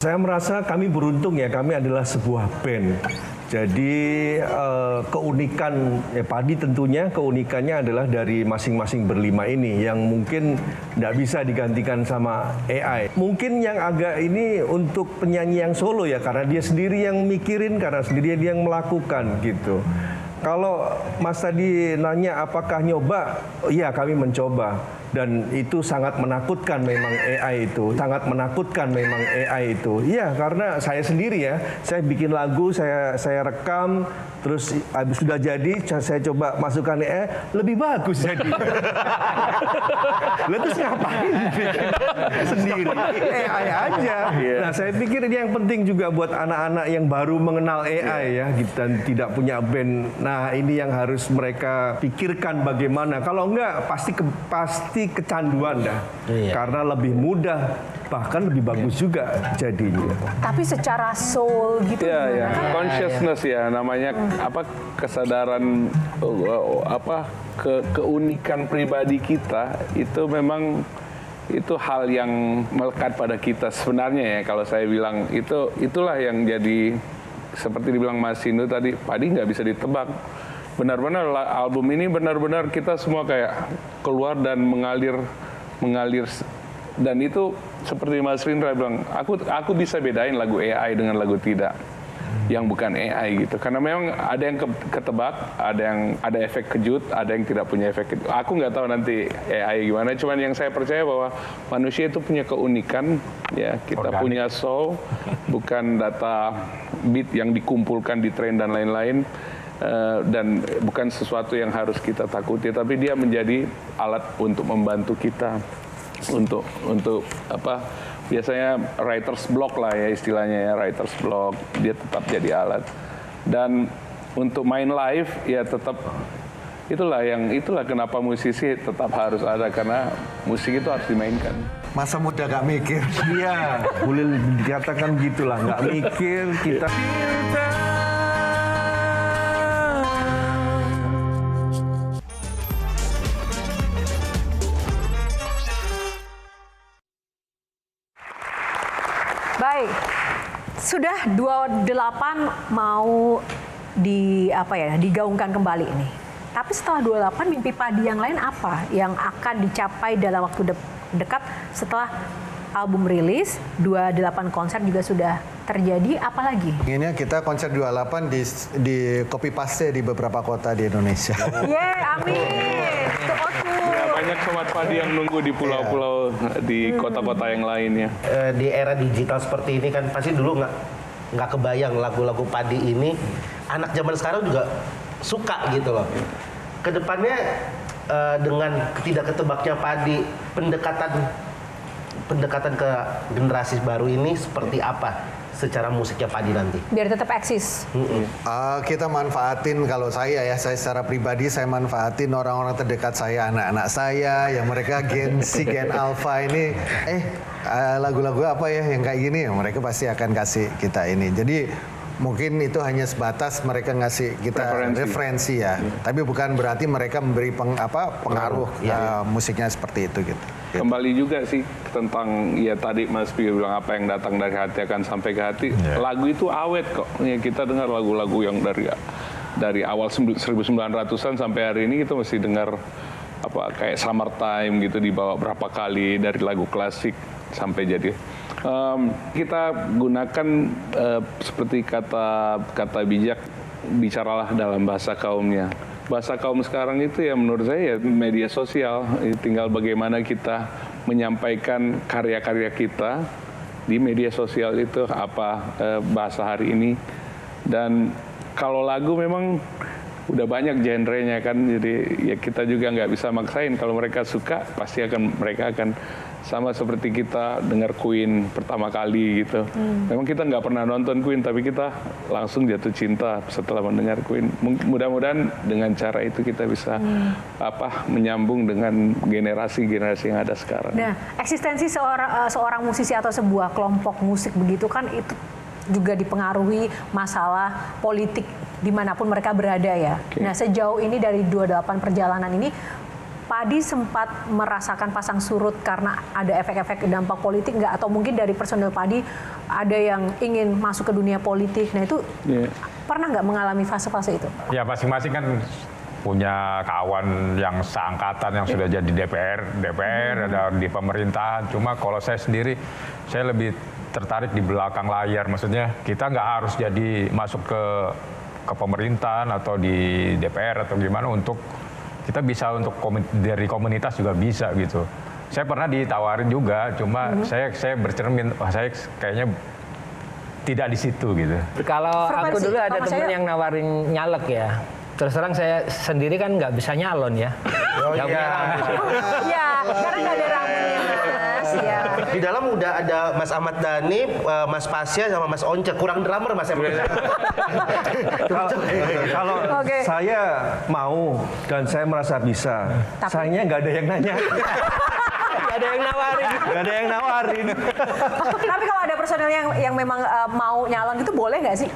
Saya merasa kami beruntung ya, kami adalah sebuah band. Jadi keunikan Padi tentunya keunikannya adalah dari masing-masing berlima ini yang mungkin tidak bisa digantikan sama AI. Mungkin yang agak ini untuk penyanyi yang solo ya, karena dia sendiri yang mikirin, karena sendiri dia yang melakukan gitu. Kalau Mas tadi nanya apakah nyoba, iya kami mencoba. Dan itu sangat menakutkan memang AI itu. Sangat menakutkan memang AI itu. Iya, karena saya sendiri ya, saya bikin lagu, saya rekam, terus habis sudah jadi, saya coba masukkan AI, lebih bagus jadi. Lalu terus ngapain? Sendiri, AI aja. Nah, saya pikir ini yang penting juga buat anak-anak yang baru mengenal AI ya, dan tidak punya band. Nah, ini yang harus mereka pikirkan bagaimana. Kalau enggak, pasti kecanduan dah. Karena lebih mudah, bahkan lebih bagus juga jadinya. Tapi secara soul gitu ya, consciousness ya namanya, apa, kesadaran, keunikan pribadi kita itu memang itu hal yang melekat pada kita sebenarnya ya. Kalau saya bilang itulah yang jadi seperti dibilang Mas Sindu tadi, Padi nggak bisa ditebak. Benar-benar album ini benar-benar kita semua kayak keluar dan mengalir dan itu seperti Mas Rindra bilang, aku bisa bedain lagu AI dengan lagu tidak yang bukan AI gitu, karena memang ada yang ketebak, ada efek kejut, ada yang tidak punya efek kejut. Aku nggak tahu nanti AI gimana, cuman yang saya percaya bahwa manusia itu punya keunikan ya, kita punya soul, bukan data beat yang dikumpulkan di train dan lain-lain. Dan bukan sesuatu yang harus kita takuti, tapi dia menjadi alat untuk membantu kita untuk apa, biasanya writer's block lah ya istilahnya ya, writer's block, dia tetap jadi alat. Dan untuk main live ya tetap itulah kenapa musisi tetap harus ada, karena musik itu harus dimainkan. Masa muda gak mikir. Iya, boleh dikatakan gitulah, nggak mikir kita. Baik, sudah 28 mau digaungkan kembali ini. Tapi setelah 28, mimpi Padi yang lain apa yang akan dicapai dalam waktu dekat setelah album rilis, 28 konser juga sudah terjadi, apalagi? Ini kita konser 28 di copy paste di beberapa kota di Indonesia. Amin. Banyak sobat Padi yang nunggu di pulau-pulau di kota-kota yang lainnya. Di era digital seperti ini kan pasti dulu nggak kebayang lagu-lagu Padi ini anak zaman sekarang juga suka gitu loh. Kedepannya dengan tidak ketebaknya Padi, pendekatan ke generasi baru ini seperti apa secara musiknya Padi nanti? Biar tetap eksis. Kita manfaatin, kalau saya secara pribadi saya manfaatin orang-orang terdekat saya, anak-anak saya yang mereka Gen Z, Gen Alpha ini, lagu-lagu apa ya yang kayak gini, mereka pasti akan kasih kita ini. Jadi mungkin itu hanya sebatas mereka ngasih kita referensi ya, tapi bukan berarti mereka memberi pengaruh musiknya seperti itu gitu. Kembali juga sih tentang ya tadi Mas Pio bilang apa yang datang dari hati akan sampai ke hati. Lagu itu awet kok. Ya, kita dengar lagu-lagu yang dari awal 1900-an sampai hari ini kita masih dengar kayak Summertime gitu, dibawa berapa kali dari lagu klasik sampai jadi. Kita gunakan seperti kata bijak, bicaralah dalam bahasa kaumnya. Bahasa kaum sekarang itu ya menurut saya ya media sosial. Tinggal bagaimana kita menyampaikan karya-karya kita di media sosial itu apa bahasa hari ini. Dan kalau lagu memang udah banyak genrenya kan, jadi ya kita juga nggak bisa maksain. Kalau mereka suka pasti mereka akan sama seperti kita dengar Queen pertama kali gitu. Memang kita nggak pernah nonton Queen, tapi kita langsung jatuh cinta setelah mendengar Queen. Mudah-mudahan dengan cara itu kita bisa menyambung dengan generasi-generasi yang ada sekarang. Nah, eksistensi seorang musisi atau sebuah kelompok musik begitu kan itu juga dipengaruhi masalah politik dimanapun mereka berada ya. Nah, sejauh ini dari 28 perjalanan ini, Padi sempat merasakan pasang surut karena ada efek-efek dampak politik nggak? Atau mungkin dari personil Padi ada yang ingin masuk ke dunia politik? Nah itu pernah nggak mengalami fase-fase itu? Ya masing-masing kan punya kawan yang seangkatan yang sudah jadi DPR ada di pemerintahan. Cuma kalau saya sendiri, saya lebih tertarik di belakang layar. Maksudnya kita nggak harus jadi masuk ke pemerintahan atau di DPR atau gimana untuk kita bisa untuk dari komunitas juga bisa gitu. Saya pernah ditawarin juga, cuma saya bercermin, wah saya kayaknya tidak di situ gitu. Kalau aku Frekuensi, dulu ada kalau temen saya- yang nawarin nyalek ya. Terus terang saya sendiri kan nggak bisa nyalon ya. Oh Nggak punya rambut. Ya, karena nggak ada rambutnya Mas. Ya. Di dalam udah ada Mas Ahmad Dhani, Mas Pasya sama Mas Once. Kurang drummer Mas Emre. Kalau Oke. saya mau dan saya merasa bisa, sayangnya nggak ada yang nanya, Nggak ada yang nawarin. nggak ada yang nawarin. Tapi kalau ada personel yang memang mau nyalon itu boleh nggak sih?